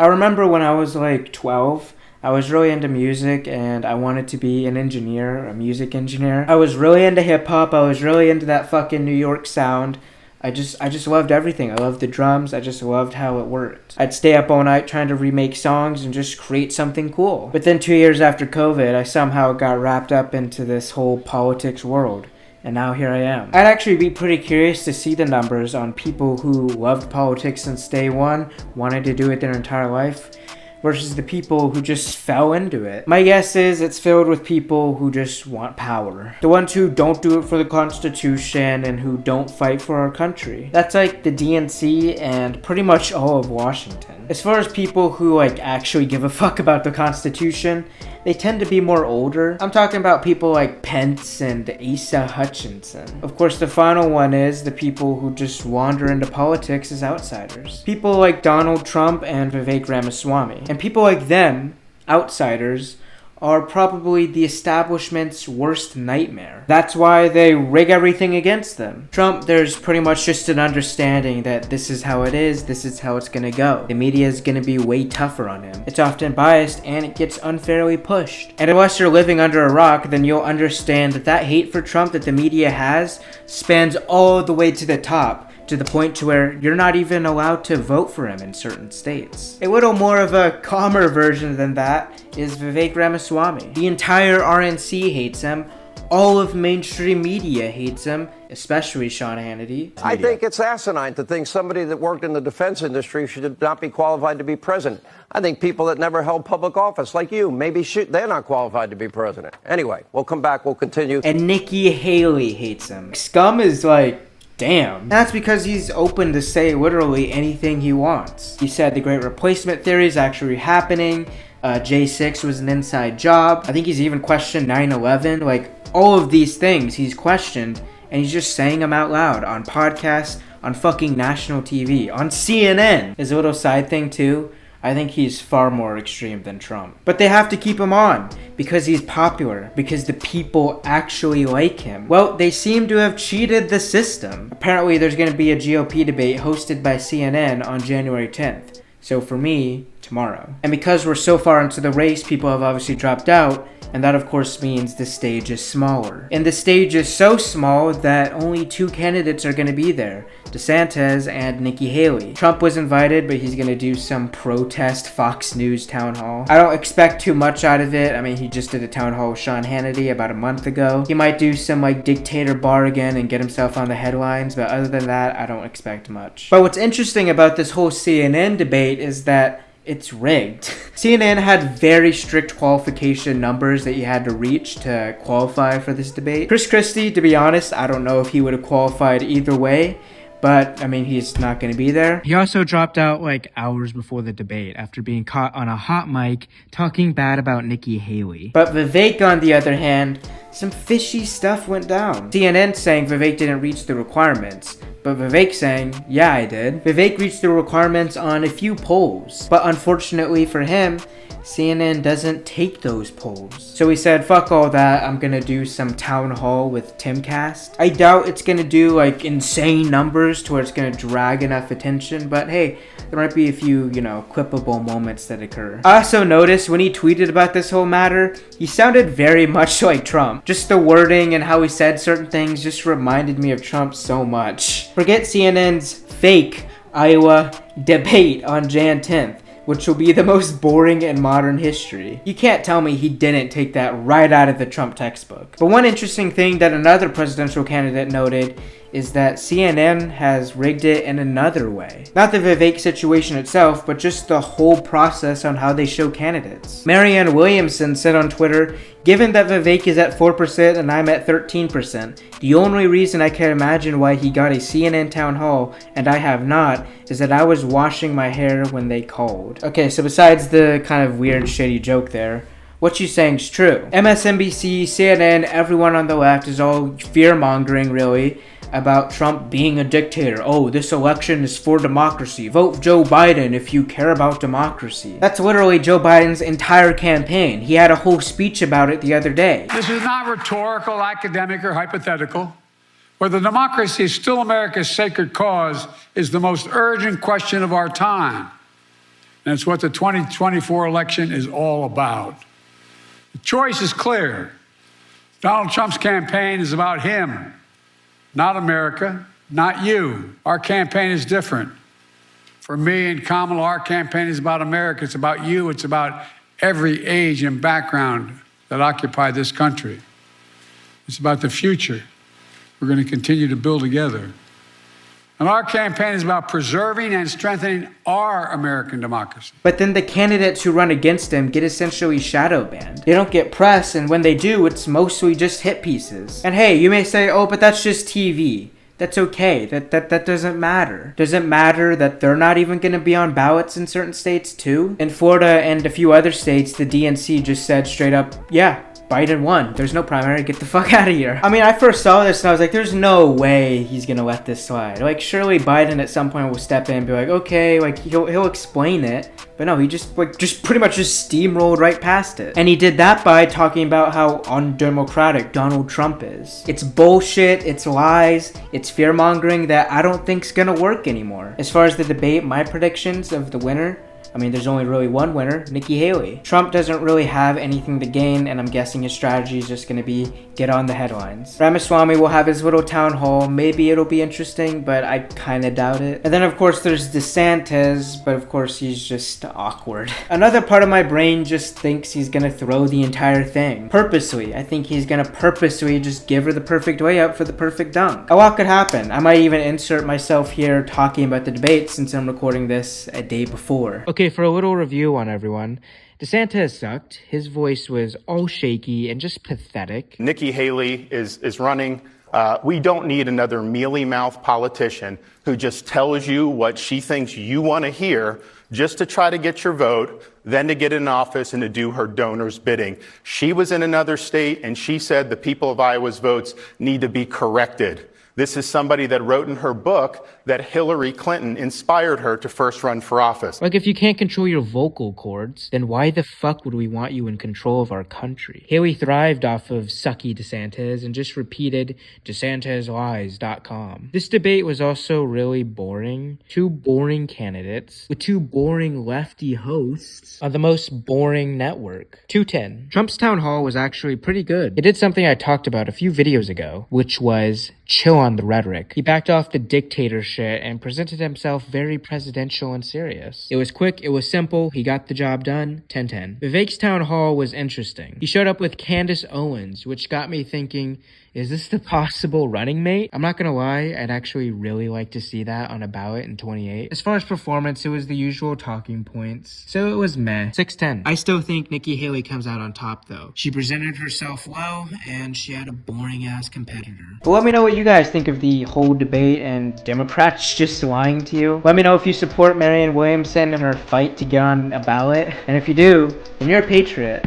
I remember when I was like 12, I was really into music and I wanted to be an engineer, a music engineer. I was really into hip hop. I was really into that fucking New York sound. I just loved everything. I loved the drums. I just loved how it worked. I'd stay up all night trying to remake songs and just create something cool. But then 2 years after COVID, I somehow got wrapped up into this whole politics world. And now here I am. I'd actually be pretty curious to see the numbers on people who loved politics since day one, wanted to do it their entire life, versus the people who just fell into it. My guess is it's filled with people who just want power. The ones who don't do it for the Constitution and who don't fight for our country. That's like the DNC and pretty much all of Washington. As far as people who actually give a fuck about the Constitution, they tend to be more older. I'm talking about people like Pence and Asa Hutchinson. Of course, the final one is the people who just wander into politics as outsiders. People like Donald Trump and Vivek Ramaswamy. And people like them, outsiders, are probably the establishment's worst nightmare. That's why they rig everything against them. Trump, there's pretty much just an understanding that this is how it is, this is how it's gonna go. The media is gonna be way tougher on him. It's often biased and it gets unfairly pushed. And unless you're living under a rock, then you'll understand that that hate for Trump that the media has spans all the way to the top, to the point to where you're not even allowed to vote for him in certain states. A little more of a calmer version than that is Vivek Ramaswamy. The entire RNC hates him. All of mainstream media hates him, especially Sean Hannity. I think it's asinine to think somebody that worked in the defense industry should not be qualified to be president. I think people that never held public office, like you, maybe they're not qualified to be president. Anyway, we'll come back, we'll continue. And Nikki Haley hates him. Scum is like, damn. That's because he's open to say literally anything he wants. He said the Great Replacement theory is actually happening. J6 was an inside job. I think he's even questioned 9/11. All of these things he's questioned, and he's just saying them out loud on podcasts, on fucking national TV, on CNN. His little side thing too, I think he's far more extreme than Trump. But they have to keep him on because he's popular, because the people actually like him. Well, they seem to have cheated the system. Apparently there's going to be a GOP debate hosted by CNN on January 10th. So for me, tomorrow. And because we're so far into the race, people have obviously dropped out. And that of course means the stage is smaller. And the stage is so small that only 2 candidates are going to be there. Desantis and Nikki Haley. Trump was invited, but he's going to do some protest Fox News town hall. I don't expect too much out of it. I mean, he just did a town hall with Sean Hannity about a month ago. He might do some dictator bar again and get himself on the headlines, but other than that, I don't expect much. But what's interesting about this whole CNN debate is that it's rigged. CNN had very strict qualification numbers that you had to reach to qualify for this debate. Chris Christie, to be honest, I don't know if he would have qualified either way, but I mean, he's not going to be there. He also dropped out hours before the debate after being caught on a hot mic talking bad about Nikki Haley. But Vivek, on the other hand, some fishy stuff went down. CNN saying Vivek didn't reach the requirements, but Vivek saying, yeah, I did. Vivek reached the requirements on a few polls, but unfortunately for him, CNN doesn't take those polls. So he said, fuck all that, I'm gonna do some town hall with Timcast. I doubt it's gonna do insane numbers to where it's gonna drag enough attention, but hey, there might be a few, quippable moments that occur. I also noticed when he tweeted about this whole matter, he sounded very much like Trump. Just the wording and how he said certain things just reminded me of Trump so much. Forget CNN's fake Iowa debate on Jan 10th. Which will be the most boring in modern history. You can't tell me he didn't take that right out of the Trump textbook. But one interesting thing that another presidential candidate noted is that CNN has rigged it in another way. Not the Vivek situation itself, but just the whole process on how they show candidates. Mariane Williamson said on Twitter, given that Vivek is at 4% and I'm at 13%, the only reason I can imagine why he got a CNN town hall and I have not is that I was washing my hair when they called. Okay, so besides the kind of weird shady joke there, what she's saying is true. MSNBC, CNN, everyone on the left is all fear-mongering really about Trump being a dictator. Oh, this election is for democracy. Vote Joe Biden if you care about democracy. That's literally Joe Biden's entire campaign. He had a whole speech about it the other day. This is not rhetorical, academic, or hypothetical. Whether democracy is still America's sacred cause is the most urgent question of our time. And it's what the 2024 election is all about. The choice is clear. Donald Trump's campaign is about him, not America, not you. Our campaign is different. For me and Kamala, our campaign is about America. It's about you. It's about every age and background that occupy this country. It's about the future we're going to continue to build together. And our campaign is about preserving and strengthening our American democracy. But then the candidates who run against him get essentially shadow banned. They don't get press, and when they do, it's mostly just hit pieces. And hey, you may say, oh, but that's just TV. That's okay. That doesn't matter. Does it matter that they're not even going to be on ballots in certain states too? In Florida and a few other states, the DNC just said straight up, yeah, Biden won. There's no primary. Get the fuck out of here. I mean, I first saw this and I was like, there's no way he's gonna let this slide. Like, surely Biden at some point will step in and be like, okay, like he'll explain it. But no, he just pretty much just steamrolled right past it. And he did that by talking about how undemocratic Donald Trump is. It's bullshit, it's lies, it's fear-mongering that I don't think's gonna work anymore. As far as the debate, my predictions of the winner, I mean, there's only really one winner, Nikki Haley. Trump doesn't really have anything to gain, and I'm guessing his strategy is just gonna be get on the headlines. Ramaswamy will have his little town hall. Maybe it'll be interesting, but I kinda doubt it. And then of course there's Desantis, but of course he's just awkward. Another part of my brain just thinks he's gonna throw the entire thing. Purposely. I think he's gonna purposely just give her the perfect way up for the perfect dunk. A lot could happen. I might even insert myself here talking about the debate since I'm recording this a day before. Okay, for a little review on everyone. Desantis sucked. His voice was all shaky and just pathetic. Nikki Haley is running. We don't need another mealy-mouthed politician who just tells you what she thinks you want to hear just to try to get your vote, then to get in office and to do her donors' bidding. She was in another state and she said the people of Iowa's votes need to be corrected. This is somebody that wrote in her book that Hillary Clinton inspired her to first run for office. Like, if you can't control your vocal cords, then why the fuck would we want you in control of our country? Haley thrived off of sucky DeSantis and just repeated DeSantisLies.com. This debate was also really boring. Two boring candidates with two boring lefty hosts on the most boring network. 210. Trump's town hall was actually pretty good. It did something I talked about a few videos ago, which was chill on the rhetoric. He backed off the dictator shit and presented himself very presidential and serious. It was quick, it was simple, he got the job done, 10-10. Vivek's town hall was interesting. He showed up with Candace Owens, which got me thinking, is this the possible running mate? I'm not gonna lie, I'd actually really like to see that on a ballot in 28. As far as performance, it was the usual talking points, so it was meh. 6-10. I still think Nikki Haley comes out on top though. She presented herself well, and she had a boring ass competitor. But let me know what you guys think of the whole debate and Democrats just lying to you. Let me know if you support Mariane Williamson in her fight to get on a ballot, and if you do, then you're a patriot.